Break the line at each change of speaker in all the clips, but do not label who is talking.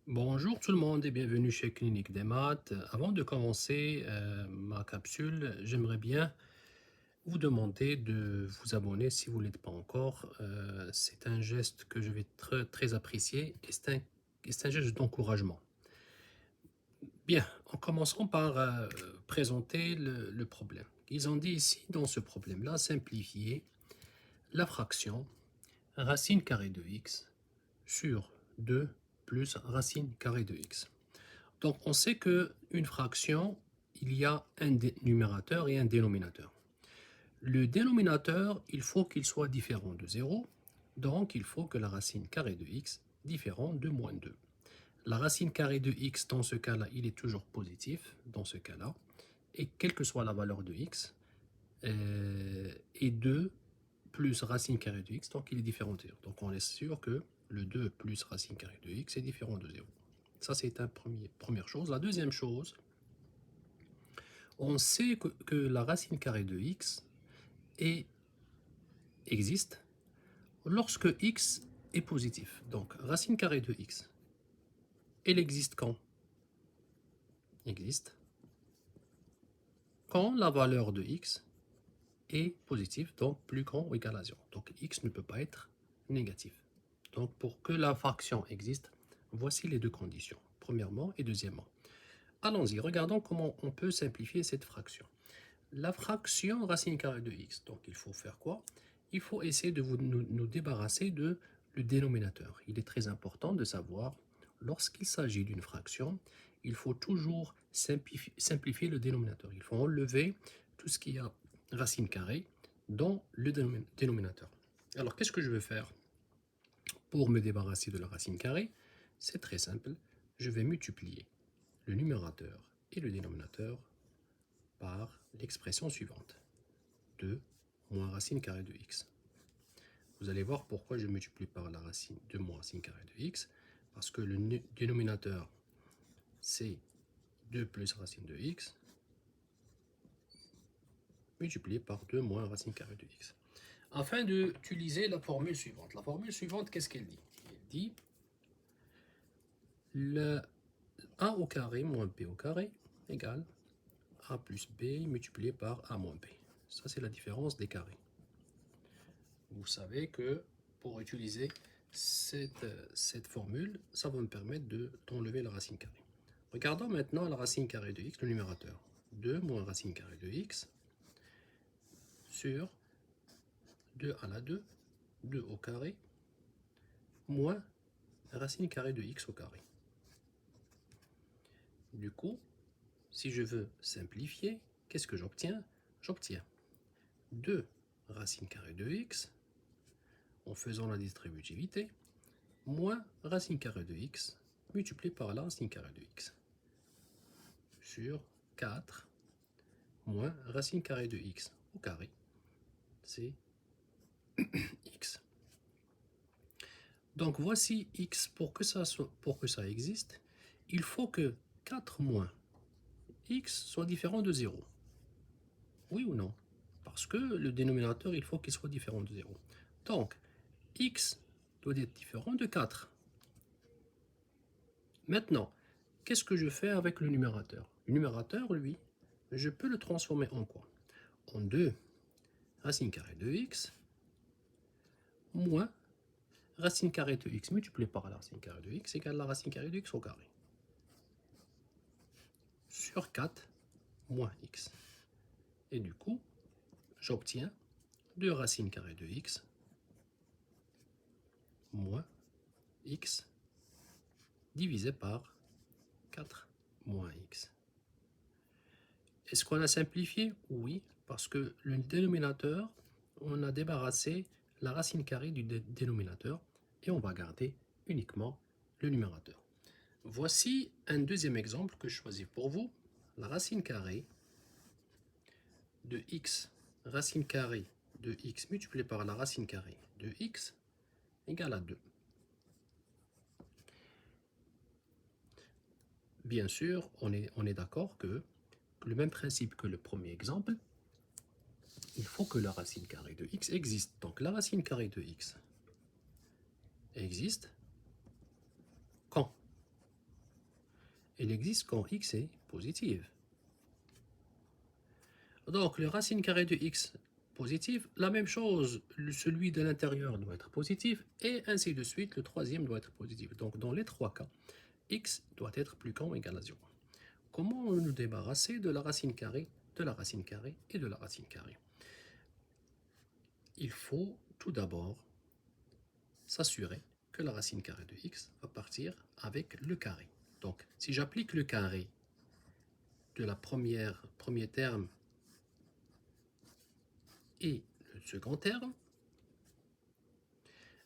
Bonjour tout le monde et bienvenue chez Clinique des Maths. Avant de commencer ma capsule, j'aimerais bien vous demander de vous abonner si vous ne l'êtes pas encore. C'est un geste que je vais très apprécier et c'est un geste d'encouragement. Bien, en commençant par présenter le problème. Ils ont dit ici, dans ce problème-là, simplifier la fraction racine carrée de x sur 2 plus racine carrée de x. Donc, on sait qu'une fraction, il y a un numérateur et un dénominateur. Le dénominateur, il faut qu'il soit différent de 0, donc il faut que la racine carrée de x différente de moins 2. La racine carrée de x, dans ce cas-là, il est toujours positif, dans ce cas-là, et quelle que soit la valeur de x, et 2 plus racine carrée de x, donc il est différent de 0. Donc on est sûr que le 2 plus racine carrée de x est différent de 0. Ça, c'est une première chose. La deuxième chose, on sait que la racine carrée de x existe lorsque x est positif. Donc, racine carrée de x, elle existe quand? Existe quand la valeur de x est positive, donc plus grand ou égal à 0. Donc, x ne peut pas être négatif. Donc, pour que la fraction existe, voici les deux conditions. Premièrement et deuxièmement. Allons-y, regardons comment on peut simplifier cette fraction. La fraction racine carrée de x, donc il faut faire quoi? Il faut essayer de nous débarrasser de le dénominateur. Il est très important de savoir, lorsqu'il s'agit d'une fraction, il faut toujours simplifier le dénominateur. Il faut enlever tout ce qui a racine carrée dans le dénominateur. Alors, qu'est-ce que je vais faire pour me débarrasser de la racine carrée? C'est très simple. Je vais multiplier le numérateur et le dénominateur par l'expression suivante. 2 moins racine carrée de x. Vous allez voir pourquoi je multiplie par la racine de moins racine carrée de x. Parce que le dénominateur, c'est 2 plus racine de x, multiplié par 2 moins racine carrée de x. Afin d'utiliser la formule suivante. La formule suivante, qu'est-ce qu'elle dit? Elle dit le a au carré moins b au carré égale a plus b multiplié par a moins b. Ça, c'est la différence des carrés. Vous savez que pour utiliser cette formule, ça va me permettre d'enlever la racine carrée. Regardons maintenant la racine carrée de x, le numérateur. 2 moins racine carrée de x sur 2 à la 2, 2 au carré, moins racine carrée de x au carré. Du coup, si je veux simplifier, qu'est-ce que j'obtiens? J'obtiens 2 racine carrée de x en faisant la distributivité, moins racine carrée de x multiplié par la racine carrée de x sur 4 moins racine carrée de x au carré, c'est x. Donc voici x, pour que ça existe, il faut que 4 moins x soit différent de 0. Oui ou non? Parce que le dénominateur, il faut qu'il soit différent de 0. Donc, x doit être différent de 4. Maintenant, qu'est-ce que je fais avec le numérateur? Le numérateur, lui, je peux le transformer en quoi? En 2 racine carrée de x moins racine carrée de x multiplié par la racine carrée de x égale la racine carrée de x au carré. Sur 4 moins x. Et du coup, j'obtiens 2 racines carrées de x moins x divisé par 4 moins x. Est-ce qu'on a simplifié? Oui, parce que le dénominateur, on a débarrassé la racine carrée du dénominateur et on va garder uniquement le numérateur. Voici un deuxième exemple que je choisis pour vous. La racine carrée de x, racine carrée de x multiplié par la racine carrée de x égale à 2. Bien sûr, on est d'accord que le même principe que le premier exemple, il faut que la racine carrée de x existe. Donc la racine carrée de x existe quand? Il existe quand x est positive. Donc, le racine carrée de x positive, la même chose, celui de l'intérieur doit être positif, et ainsi de suite, le troisième doit être positif. Donc, dans les trois cas, x doit être plus grand ou égal à 0. Comment nous débarrasser de la racine carrée, de la racine carrée et de la racine carrée? Il faut tout d'abord s'assurer que la racine carrée de x va partir avec le carré. Donc, si j'applique le carré de la premier terme et le second terme,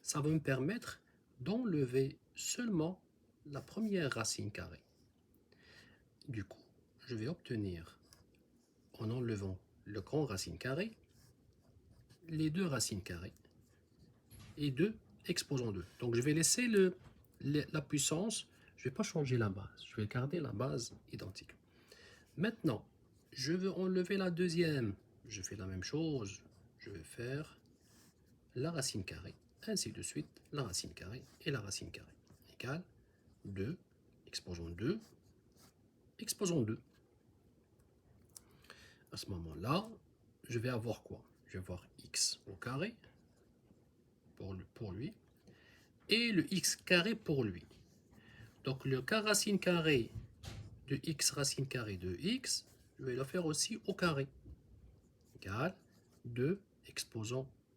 ça va me permettre d'enlever seulement la première racine carrée. Du coup, je vais obtenir, en enlevant le grand racine carré, les deux racines carrées et 2 exposant 2. Donc je vais laisser la puissance, je ne vais pas changer la base, je vais garder la base identique. Maintenant, je veux enlever la deuxième. Je fais la même chose, je vais faire la racine carrée, ainsi de suite, la racine carrée et la racine carrée, égale 2, exposant 2, exposant 2. À ce moment-là, je vais avoir quoi? Je vais avoir x au carré pour lui et le x carré pour lui. Donc le racine carrée de x racine carrée de x, je vais le faire aussi au carré, égale 2 exposant